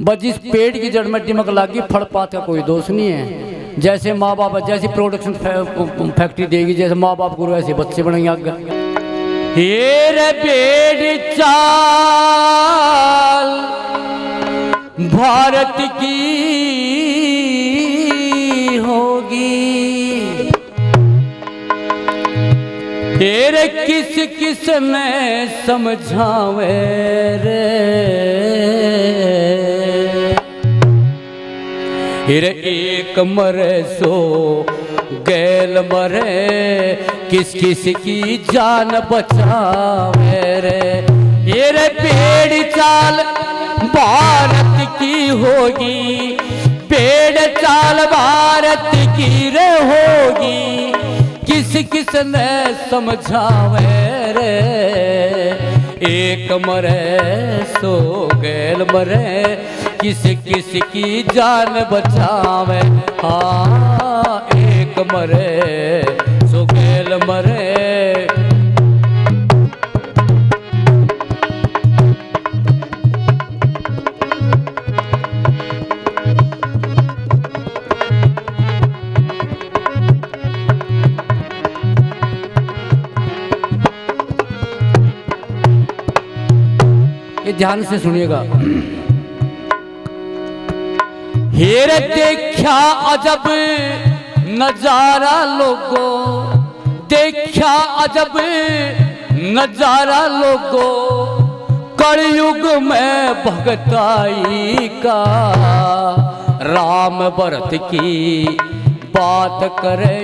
बस जिस पेड़ की जड़ में टिमक लागी फल पात का कोई दोष नहीं है। जैसे माँ बाप जैसी प्रोडक्शन फैक्ट्री देगी, जैसे माँ बाप गुरु ऐसे बच्चे बनेंगे आगे। ये रे पेड़ चाल भारत की होगी, तेरे किस किस में समझावे रे। फिर एक मरे सो गैल मरे, किस किस की जान बचावे रे। ये रे पेड़ चाल भारत की होगी, पेड़ चाल भारत की रे होगी, किस किस ने समझावे रे। एक मरे सो गैल मरे, किस किस की जान बचावे। हाँ एक मरे सो गैल मरे। ये ध्यान से सुनिएगा। हेर देखा अजब नजारा लोगों, देखा अजब नजारा लोगों, कलयुग में भगताई का। राम भरत की बात करें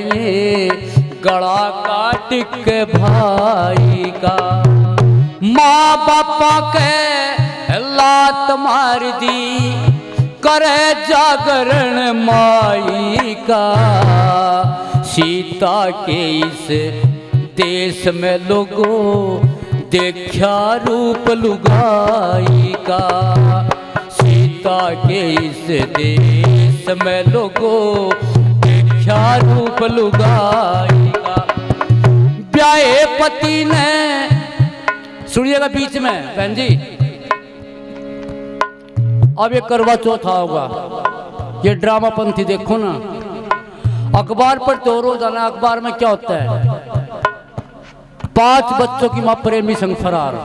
गला काट के भाई का। माँ बापा के लात मार दी, करे जागरण माई का। सीता के इस देश में लोगों देखा रूप लुगाई का। सीता के इस देश में लोगों देखा रूप लुगाई का। ब्याहे पति ने, सुनिएगा बीच में बहन जी, अब ये करवा चौथ होगा, ये ड्रामा पंथी देखो ना। अखबार पढ़ते हो रोजाना, अखबार में क्या होता है? 5 बच्चों की मां प्रेमी संग फरार।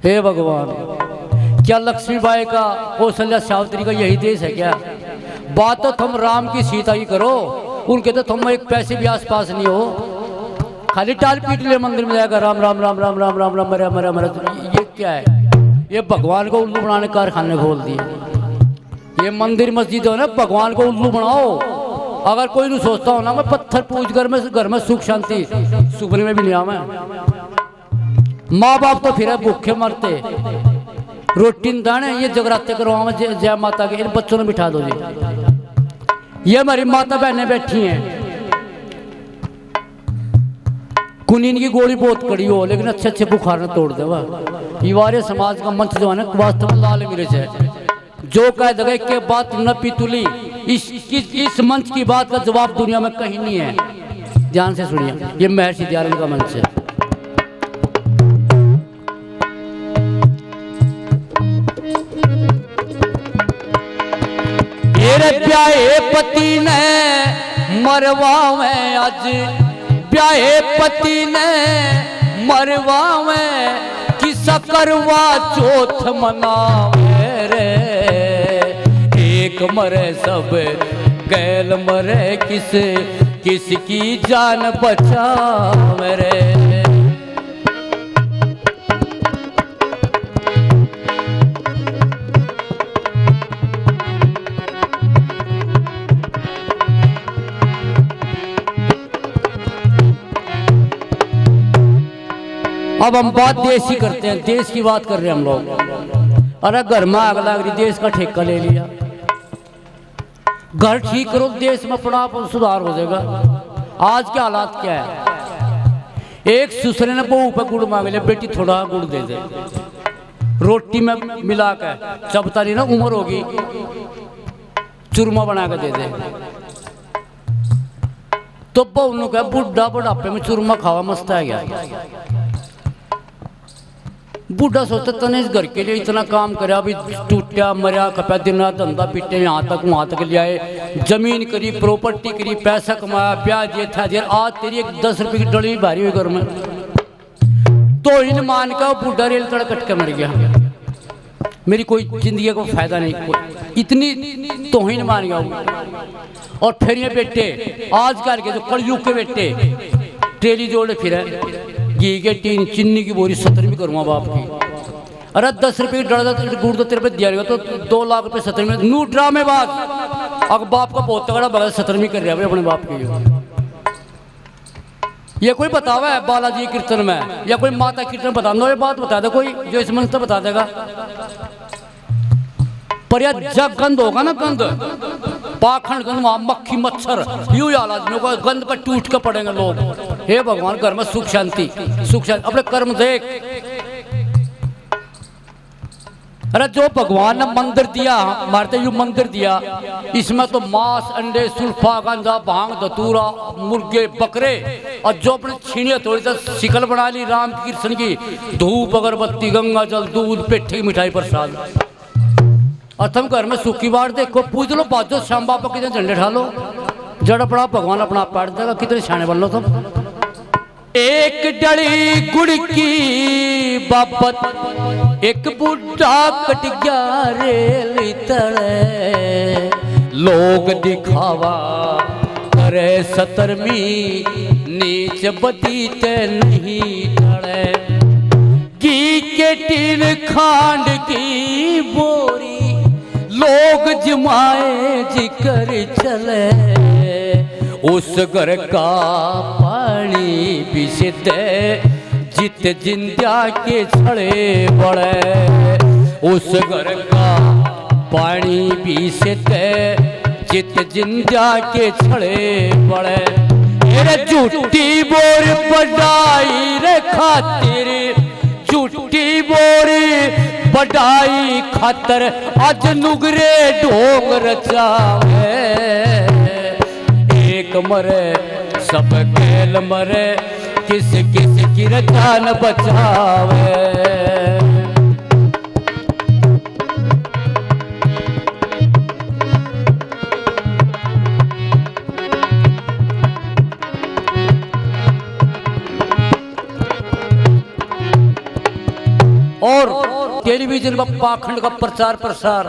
हे भगवान, क्या लक्ष्मीबाई का कौशल्या सावित्री का यही देश है क्या? बात तो तुम राम की सीता की करो, उनके तो तुम एक पैसे भी आसपास नहीं हो, खाली टाल पीट ले मंदिर में जाएगा राम राम राम राम राम राम राम मरे मरे मरे। ये क्या है? ये भगवान को उल्लू बनाने कारखाने खोल दिए। ये मंदिर मस्जिद हो ना, भगवान को उल्लू बनाओ। अगर कोई नहीं सोचता हो ना, मैं पत्थर पूज कर में घर में सुख शांति सुपने में भी नहीं आवे। माँ बाप तो फिर भूखे मरते, रोटी दाने। ये जगराते करवाओ जय माता के, इन बच्चों ने बिठा दो जी। ये हमारी माता बहनें बैठी हैं, कुनीन की गोली बहुत कड़ी हो, लेकिन अच्छे अच्छे बुखार ने तोड़ दे। युवारे समाज का मंच जो है ना, वास्तव में लाल मिर्च है। जो कह दे के बात न पितुली, इस मंच की बात का जवाब दुनिया में कहीं नहीं है। ध्यान से सुनिए, ये महर्षि दयानंद का मंच है। मेरे प्यारे पति ने मरवावे आज, प्यारे पति ने मरवावे, किसा करवा चौथ मनावे रे। एक मरे सब गैल मरे, किस किस की जान बचावे रे। अब हम बात देश की करते हैं, देश की बात कर रहे हैं हम लोग। अरे घर में आग लग रही, देश का ठेका ले लिया। घर ठीक करो, देश में अपना सुधार हो जाएगा। आज के हालात क्या है? एक ससुरे ने बहू पे गुड़ मांग लिया, बेटी थोड़ा गुड़ दे दे, रोटी में मिला कर चबता नहीं ना, उम्र होगी, चूरमा बना कर दे दे। तो बहू ने कहा बुढ़ा बुढ़ापे में चूरमा खावा मस्त है गया। बूढ़ा सोचता तने इस घर के लिए इतना काम करा, अभी टूटा मरिया खपा, दिन रात धंधा पीटे यहाँ तक वहाँ तक ले आए, जमीन करी, प्रॉपर्टी करी, पैसा कमाया, ब्याज ये था यार, आज तेरी एक 10 रुपये की डली भारी हुई घर में, तो इन मान का बूढ़ा रेल तड़ कट के मर गया, मेरी कोई जिंदगी को फायदा नहीं, कोई इतनी तोहिन मान गया। और फिर ये बेटे आजकल के जो कलयुग के बेटे ट्रेली जोड़े फिर घी के टीन चीनी की बोरी 70 भी करूँगा बाप की, अरे 10 रुपये की डरा गुड़ तो तेरे पे दिया गया तो 2 लाख रुपये 70 में नू ड्रामेबाज। अब बाप का बहुत तगड़ा बगैर 70 में कर रहा है अपने बाप की। ये कोई बतावा है बालाजी कीर्तन में या कोई माता कीर्तन बता दो, ये बात बता दे कोई जो इस मन से बता देगा। पर यार जब गंद होगा ना, गंद पाखंड गंद, वहां मक्खी मच्छर यूं आदमियों का गंद पर टूट के पड़ेंगे लोग। हे भगवान घर में सुख शांति, सुख शांति, अपने कर्म देख। अरे जो भगवान ने मंदिर दिया, मारते यू मंदिर दिया, इसमें तो मांस अंडे सुल्फा गांजा भांग धतूरा मुर्गे बकरे, और जो अपने छीनिया थोड़ी सी शिकल बना ली राम कृष्ण की, धूप अगरबत्ती गंगा जल दूध पेठी मिठाई प्रसाद, और तुम घर में सूखी बाढ़ देखो, पूज लो बाजो श्याम बाबा कितने झंडे ठा लो, जड़ पड़ा भगवान अपना पाट देगा, कितने छाने बन लो तुम। एक डली गुड़ की बाबत एक बूढ़ा कट गया रेल तले, लोग दिखावा करे 70वीं नीच बदीते नहीं टले, घी के टीन खांड की बोरी लोग जमाए जिकर चले, उस घर का पानी भी सिद्धे जित जिंदा के छड़े बड़े, उस घर का पानी भी सिद्धे जित जिंदा के छड़े बड़े, मेरे झूठी बोर बढ़ाई रे खातिर, झूठी बोरी बढ़ाई खातर आज नुगरे ढोंग रचावे, एक मरे सब खेल मरे, किस किस की जान बचावे। और टेलीविजन का पाखंड का प्रचार प्रसार,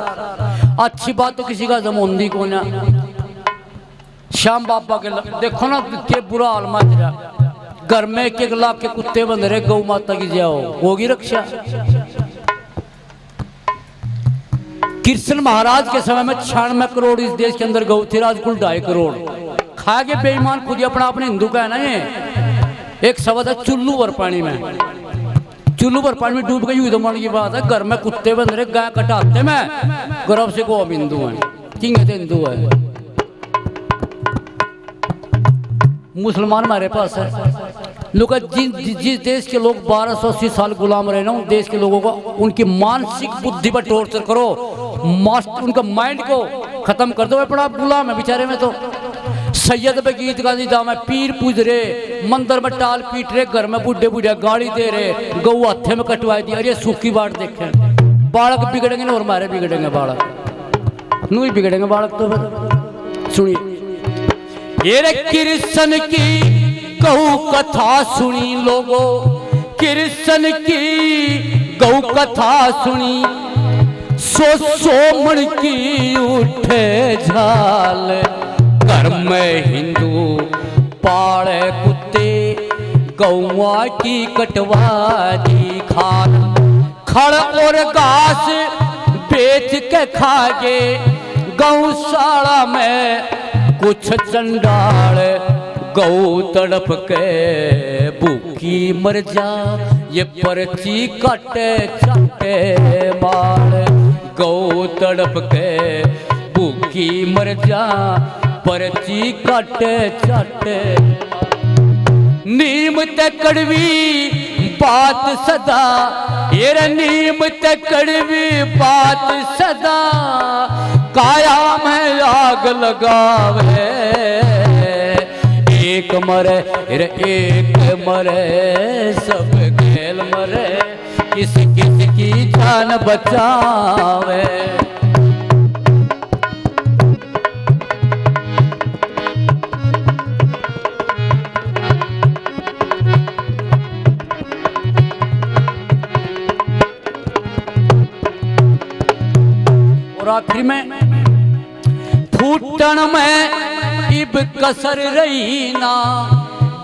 अच्छी बात तो किसी का जमोंदी को ना, श्याम बाबा के देखो ना के बुरा हाल माजरा, घर में 1 लाख के कुत्ते बंद रहे, गौ माता की जाओ होगी रक्षा। कृष्ण महाराज के समय में 96 करोड़ इस देश के अंदर गौ थे, आज कुल 2.5 करोड़। खा के बेईमान खुद ही अपने हिंदू का है ना, ये एक शब्द है चुल्लू भर पानी में, चुल्लू भर पानी में डूब गई हुई तो मन की बात है, घर में कुत्ते बंद रहे, गाय कटाते में गर्व से को हम हिंदू हैं, किंग है हिंदू है। मुसलमान हमारे पास है लोग, जिस देश के लोग 1280 साल गुलाम रहे ना, उन देश के लोगों को उनकी मानसिक बुद्धि पर टॉर्चर करो, उनका माइंड को खत्म कर दो, अपना गुलाम है बेचारे में। तो सैयद पे गीत गाजी दाम है, पीर पूज रहे, मंदिर में टाल पीट रहे, घर में बुढ़े बुढ़िया गाड़ी दे रहे, गौ हथे में कटवाई दी। अरे सूखी बाढ़ देखे, बालक बिगड़ेंगे ना, और हमारे बिगड़ेंगे बालक, नू ही बिगड़ेंगे बालक। तो फिर सुनिए, ये कृष्ण की गौ कथा सुनी लोगों, कृष्ण की गौ कथा सुनी, सो मन की उठे झाल, घर में हिंदू पाड़े कुत्ते, गौआ की कटवा दी खाल, खड़ और घास बेच के खागे, गौशाला में कुछ चंडाल, गौ तड़प के भूखी मर जा, ये पर्ची काटे चाटे मार, गौ तड़प के भूखी मर जा, पर्ची काटे चाटे। नीम ते कड़वी बात सदा, ये नीम ते कड़वी बात सदा, काया में आग लगावे, एक मरे रे एक मरे, सब खेल मरे, किस किस की जान बचावे। और आखिर में फूटन में इब कसर रही ना,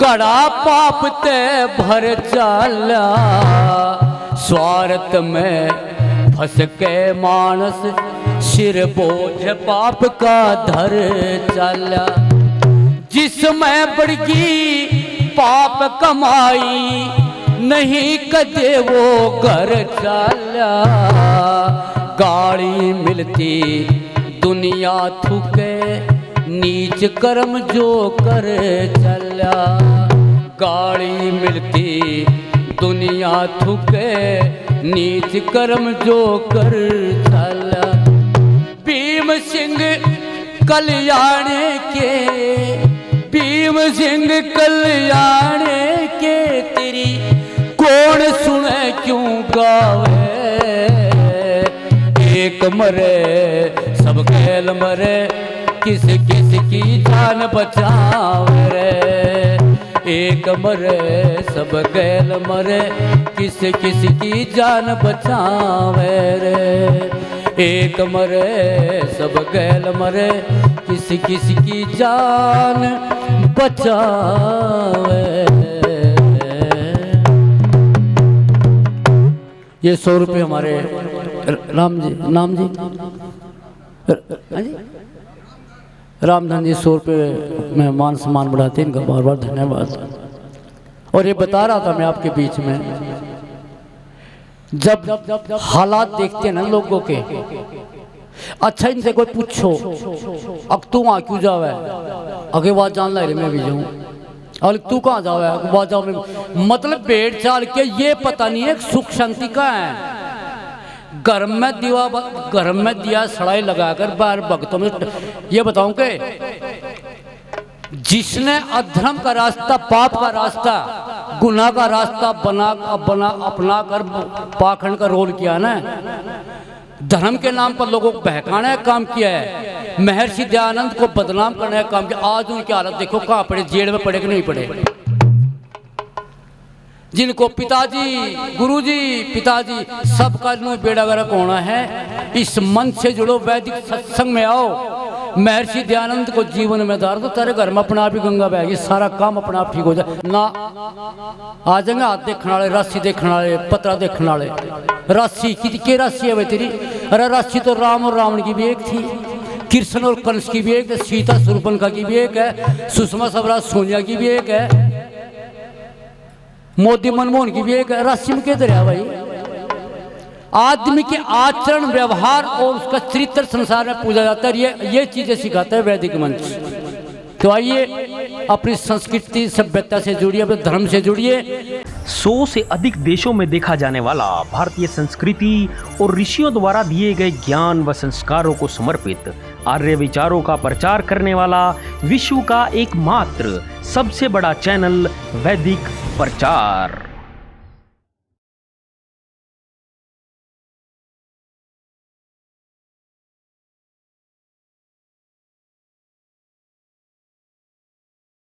गड़ा पाप ते भर चाला। स्वार्थ में फंस के मानस सिर बोझ पाप का धर चाला। जिसमें बड़गी पाप कमाई नहीं कदे वो घर चाला। गाड़ी मिलती दुनिया थूके नीच कर्म जो कर चला। गाड़ी मिलती दुनिया थूके नीच कर्म जो कर चला। भीम सिंह कल्याण के, भीम सिंह कल्याण के तेरी कौन सुने क्यों गावे। एक मरे सब गैल मरे, किस किस की जान बचावे रे। एक मरे सब गैल मरे, किस किस की जान बचावे रे। एक मरे सब गैल मरे, किस किस की जान बचावे। ये 100 रुपये हमारे राम जी, नाम जी, रामधन जी 100 रुपये में मान सम्मान बढ़ाते हैं, इनका बार बार धन्यवाद। और ये बता रहा था मैं आपके बीच में, जब हालात देखते हैं ना लोगों के, अच्छा इनसे कोई पूछो अब तू वहाँ क्यों जावे, आगे बात जान ला मैं भी जाऊँ, और तू कहाँ जावे बात जाओ। मतलब भेड़ चाल के ये पता नहीं है सुख शांति का है। घर में दिया सड़ाई लगाकर बाहर भक्तों में। ये बताऊं कि जिसने अधर्म का रास्ता, पाप का रास्ता, गुनाह का रास्ता अपना कर पाखंड का रोल किया ना, धर्म के नाम पर लोगों को बहकाने का काम किया है, महर्षि दयानंद को बदनाम करने का काम किया। आज उनकी हालत देखो कहाँ पड़े, जेल में पड़े कि नहीं पड़े। जिनको पिताजी, गुरुजी, पिताजी सबका बेड़ा गर्क होना है। इस मन से जुड़ो, वैदिक सत्संग में आओ, महर्षि दयानंद को जीवन में धार दो, तेरे घर में अपना आप ही गंगा बहेगी, सारा काम अपना आप ठीक हो जाए ना। आ जाएंगे हाथ देखने वाले, राशि देखने वाले, पत्रा देखने वाले। राशि की राशि है भाई तेरी? अरे राशि तो राम और रावण की भी एक थी, कृष्ण और कंस की भी एक, सीता सुरपनखा की भी एक है, सुषमा स्वराज सोनिया की भी एक है, मोदी मनमोहन की भी एक राशि में किधर है भाई? आदमी के आचरण, व्यवहार और उसका चरित्र संसार में पूजा जाता है। ये चीजें सिखाता है वैदिक मंच। तो आइए अपनी संस्कृति सभ्यता से जुड़िए, अपने धर्म से जुड़िए। 100 से अधिक देशों में देखा जाने वाला भारतीय संस्कृति और ऋषियों द्वारा दिए गए ज्ञान व संस्कारों को समर्पित आर्य विचारों का प्रचार करने वाला विश्व का एकमात्र सबसे बड़ा चैनल वैदिक प्रचार।